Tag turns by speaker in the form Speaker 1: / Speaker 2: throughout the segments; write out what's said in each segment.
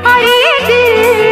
Speaker 1: और ये दिल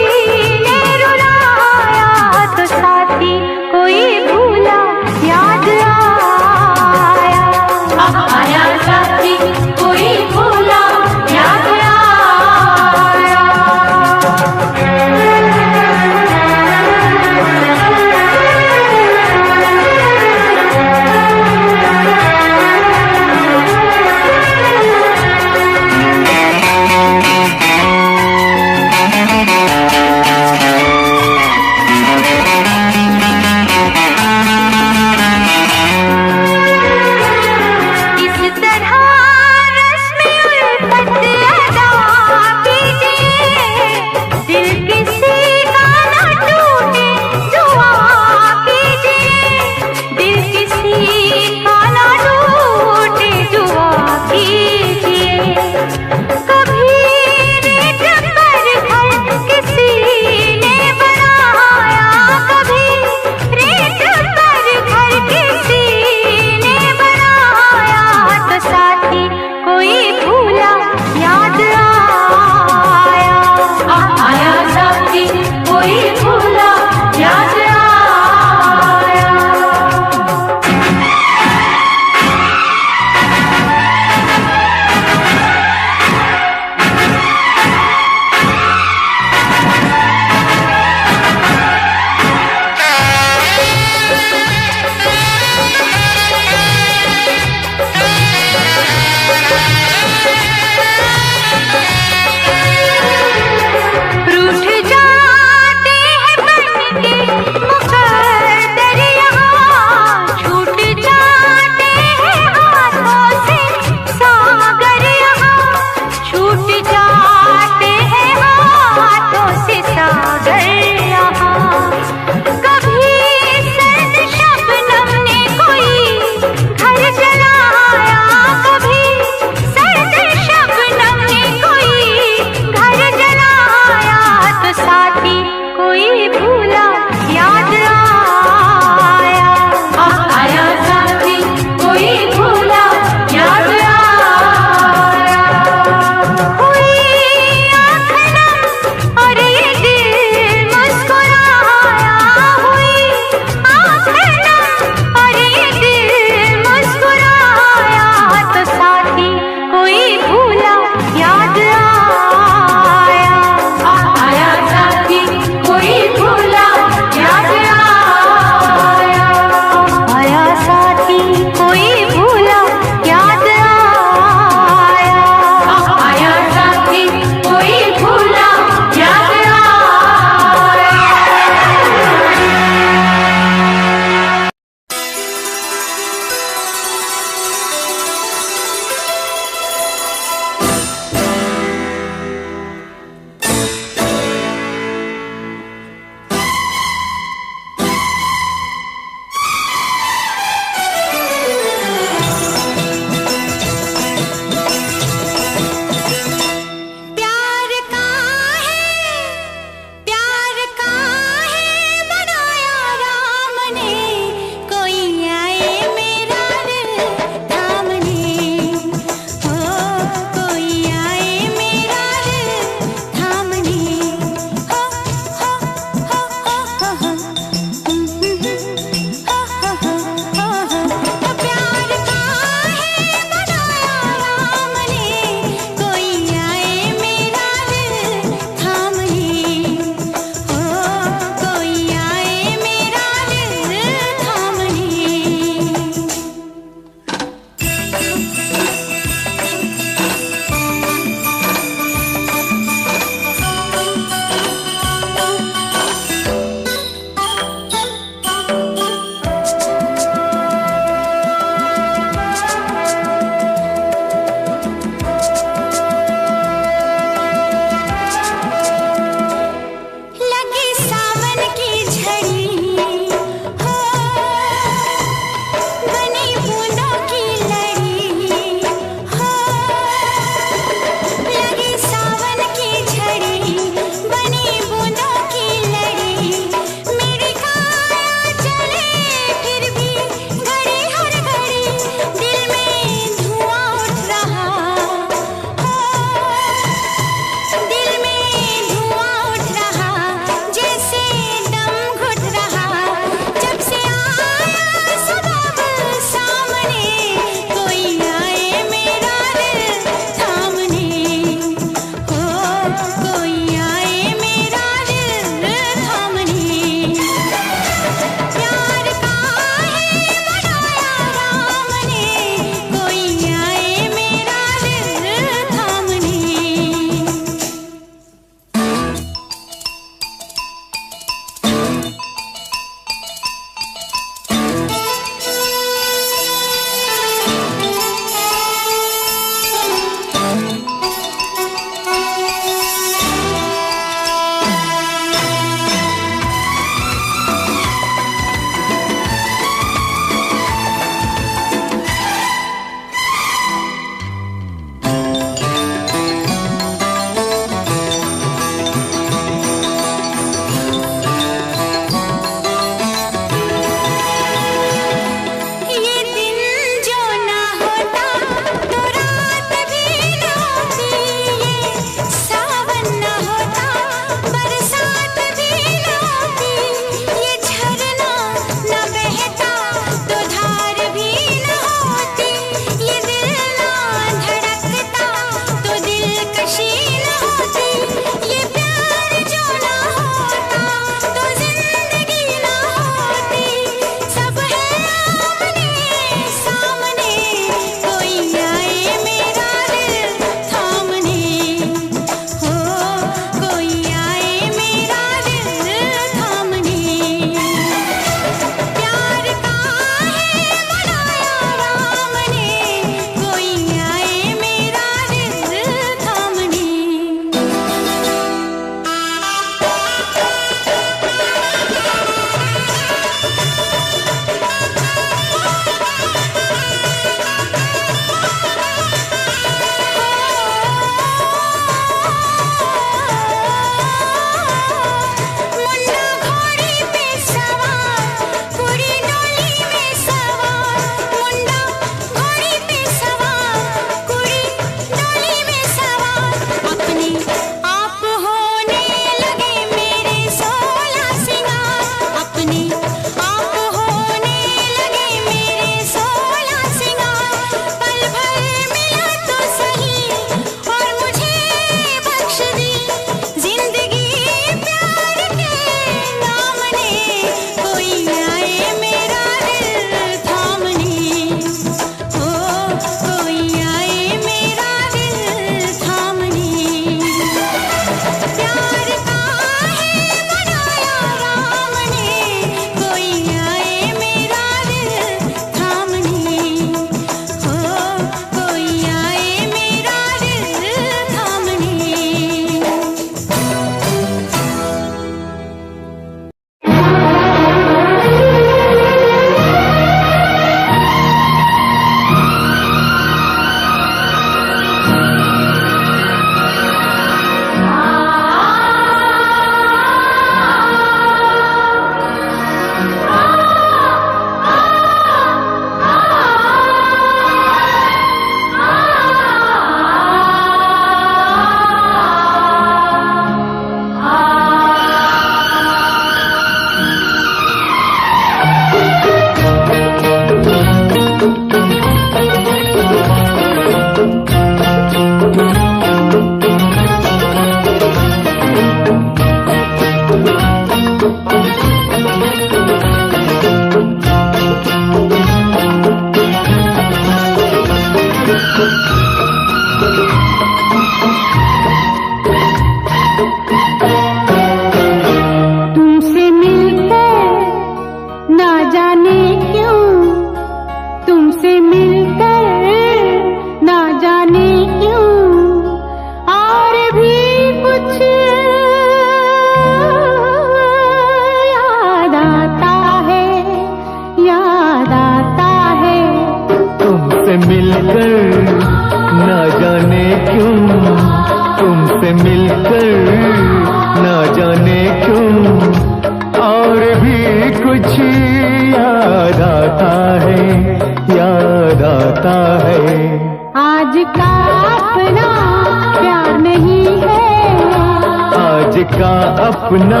Speaker 1: अपना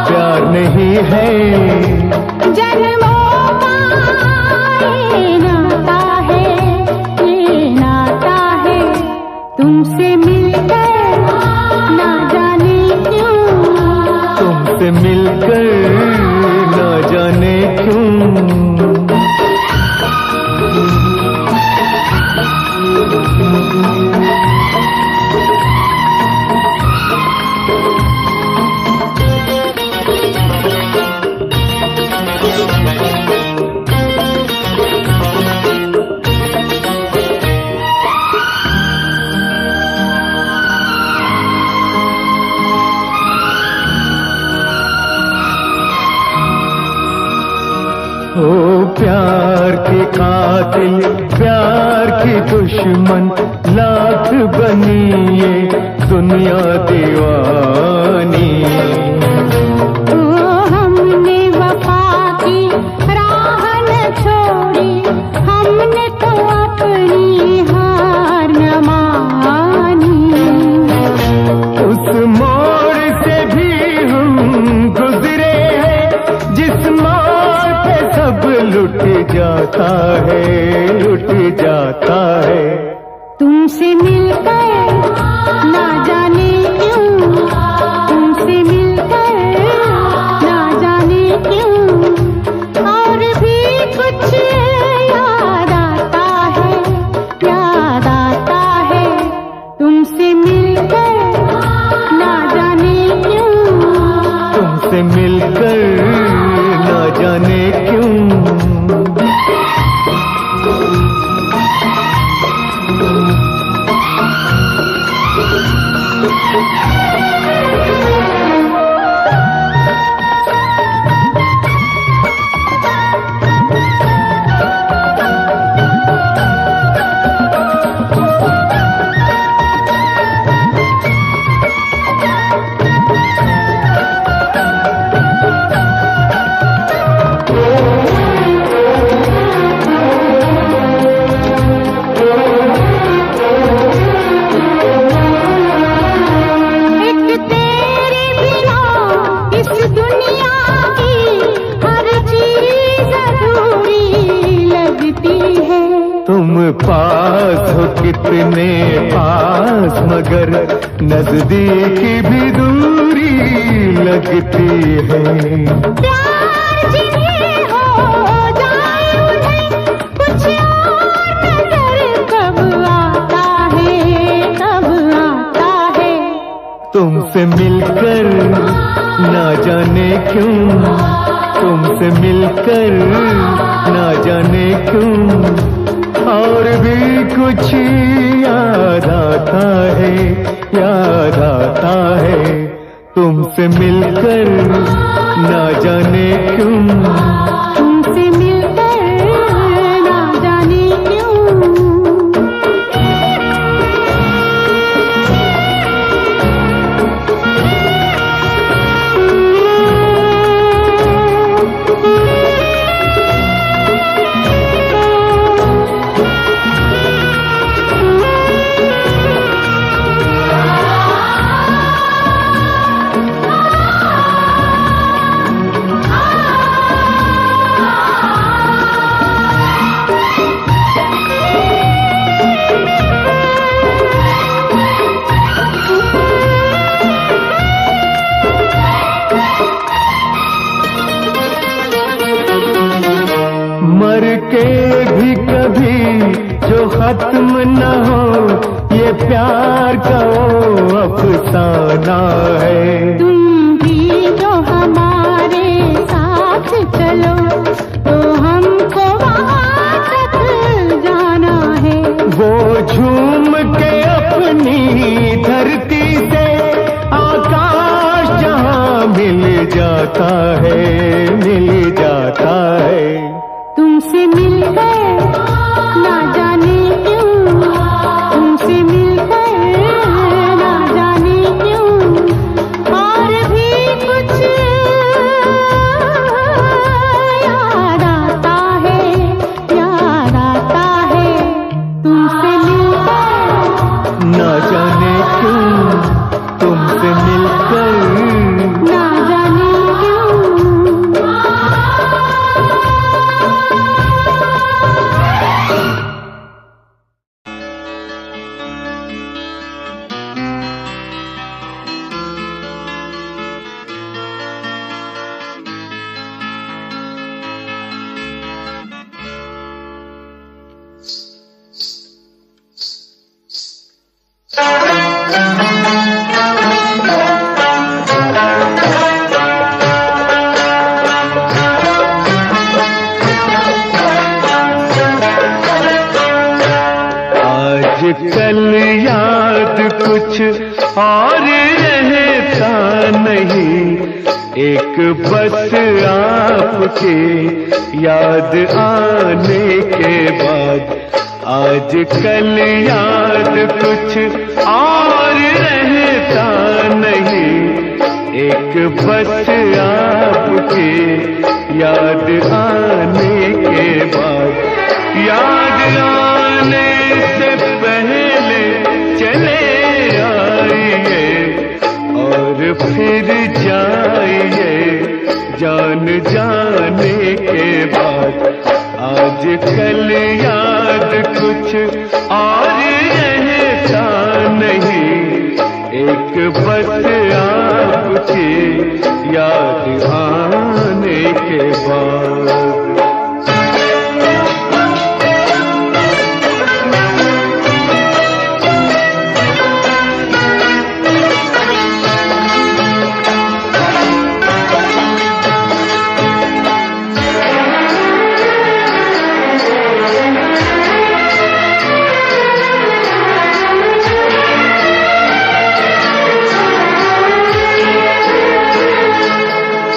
Speaker 1: प्यार नहीं है,
Speaker 2: जन्मों का ये नाता है, ये नाता है। तुमसे मिलकर ना जाने क्यों,
Speaker 1: तुमसे मिलकर ना जाने क्यों। ओ प्यार की कातिल, प्यार की दुश्मन, लाख बनी ये दुनिया दीवानी।
Speaker 2: ओ हमने वफा की राह न छोड़ी, हमने तो अपनी हार न मानी।
Speaker 1: उस मोड़ से भी हम गुजरे हैं, जिस मोड़ पे सब लुट जाता है, लुट जाता है।
Speaker 2: तुमसे मिलकर ना जाने क्यों, तुमसे मिलकर ना जाने क्यों, और भी कुछ याद आता है, याद आता है। तुमसे मिलकर ना जाने क्यों,
Speaker 1: तुमसे मिलकर ना जाने क्यों। तुम पास हो कितने पास, मगर नजदीकी भी दूरी लगती है।
Speaker 2: प्यार जिन्हें हो जाए उन्हें कुछ और नजर कब आता है, कब आता है।
Speaker 1: तुमसे मिलकर ना जाने क्यों, तुमसे मिलकर ना जाने क्यों, और भी कुछ याद आता है, याद आता है। तुमसे मिलकर ना जाने क्यों,
Speaker 2: तुमसे मिलकर ना जाने क्यों।
Speaker 1: कभी जो खत्म न हो, ये प्यार का वो अफसाना है।
Speaker 2: तुम भी जो हमारे साथ चलो, तो हमको वहाँ तक जाना है।
Speaker 1: वो झूम के अपनी धरती से आकाश जहाँ मिल जाता है, मिल जाता है।
Speaker 2: तुमसे मिलकर ना जाने क्यों, तुमसे मिलकर ना जाने क्यों, और भी कुछ याद आता है, याद आता है। तुमसे मिलकर
Speaker 1: ना जाने क्यों, तुमसे मिलकर
Speaker 2: ना जाने क्यों।
Speaker 1: आजकल याद कुछ और रहता नहीं, एक बस आपके याद आने के बाद। आजकल याद कुछ और रहता नहीं, एक बस आपके याद आने के बाद। याद आने से पहले चले आइए और फिर जाइए जान जाने के बाद। आजकल याद कुछ और रहता नहीं, एक बस आपके याद आने के बाद।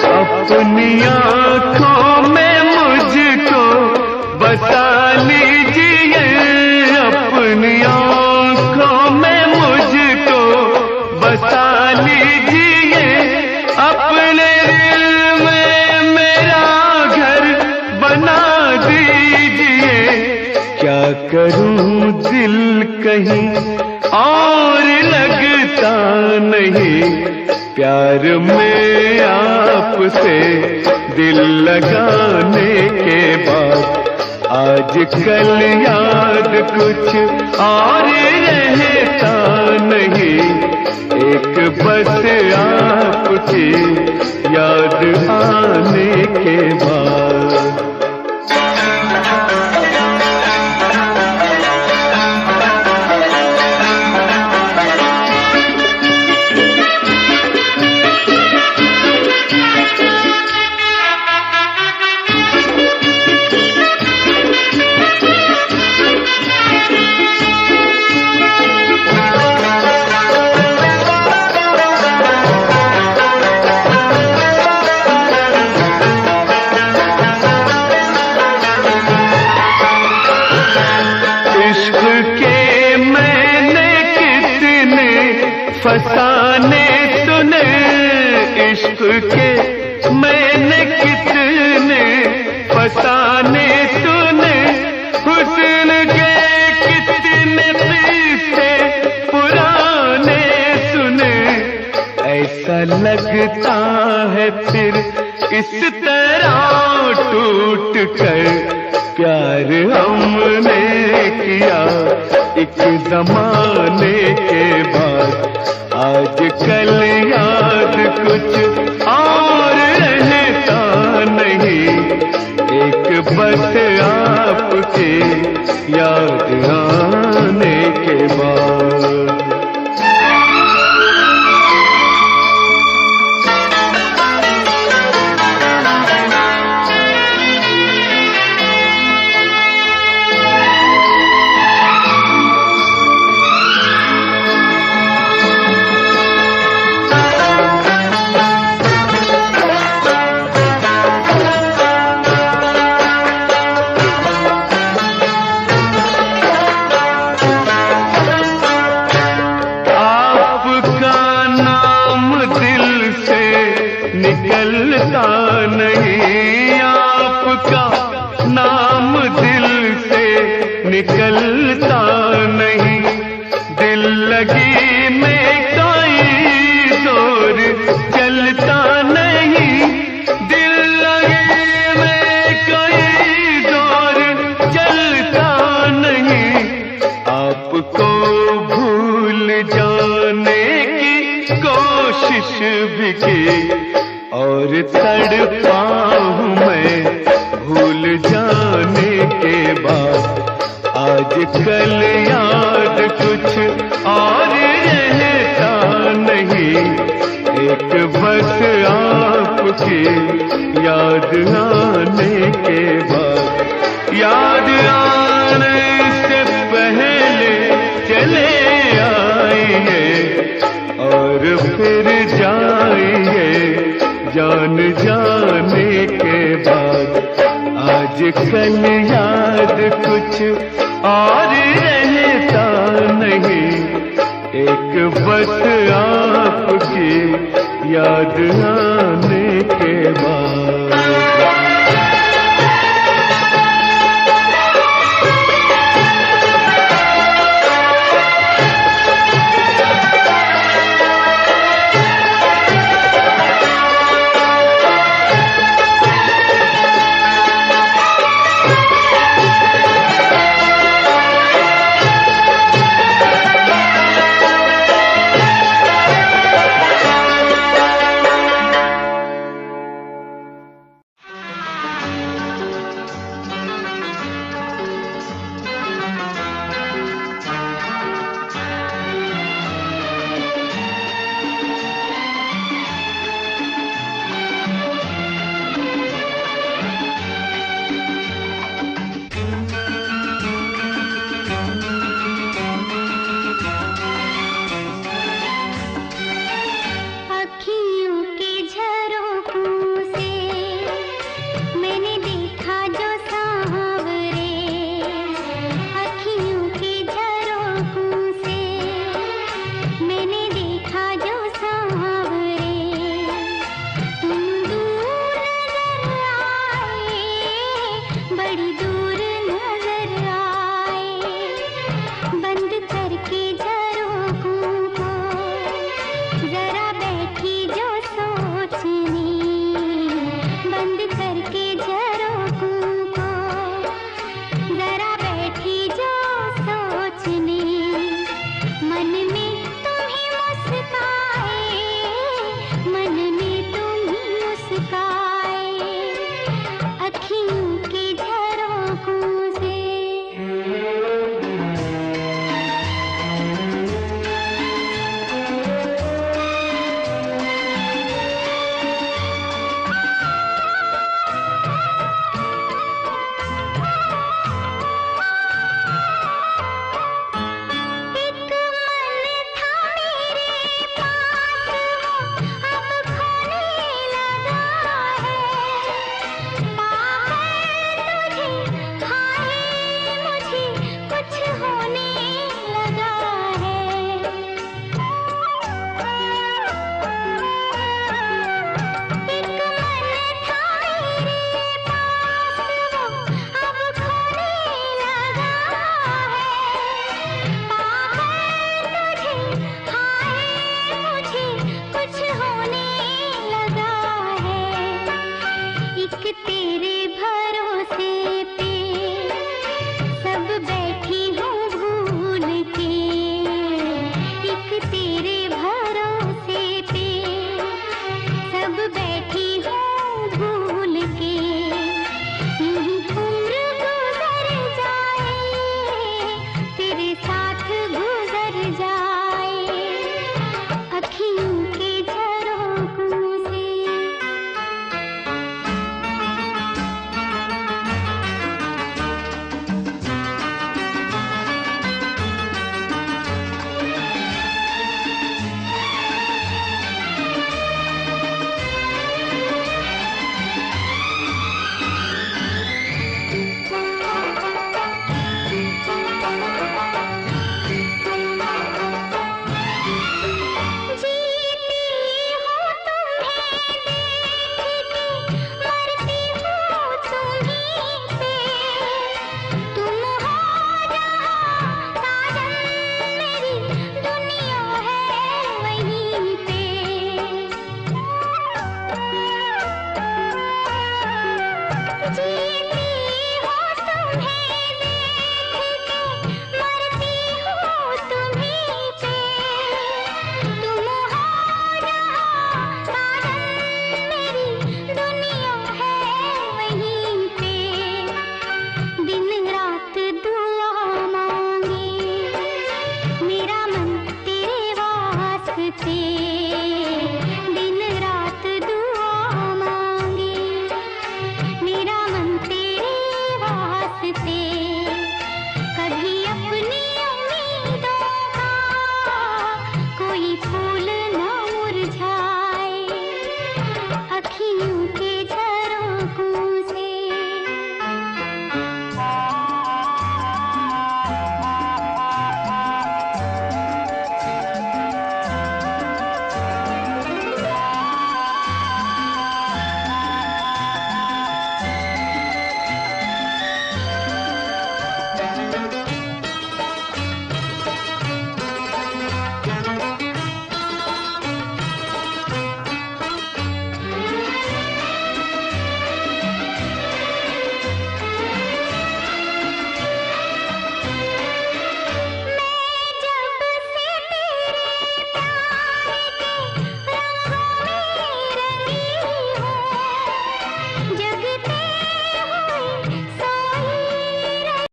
Speaker 1: अपनी आँखों में मुझको बसा लीजिए, अपनी आँखों में मुझको बसा लीजिए, अपने दिल में मेरा घर बना दीजिए। क्या करूं दिल कहीं और लगता नहीं, प्यार में आपसे दिल लगाने के बाद। आजकल याद कुछ और रहता नहीं, एक बस आपकी याद आने के बाद। फसाने तूने इश्क के मैंने कितने फसाने तूने, हुस्न के कितने किस्से पुराने सुने। ऐसा लगता है फिर इस तरह टूट कर प्यार हमने किया एक जमाने के बाद। आजकल याद कुछ और रहता नहीं, एक बस आपके निकलता नहीं, दिल लगी में कोई जोर चलता नहीं, दिल लगी में कोई जोर चलता नहीं। आपको भूल जाने की कोशिश भी की और तड़पा हूँ मैं भूल जाने के बाद। आज कल याद कुछ और रहता नहीं, एक बस आपकी याद आने के बाद। याद आने से पहले चले आइए और फिर जाइए जान जाने के बाद। आज कल याद कुछ और रहता नहीं, एक बस आपकी याद आने के बाद।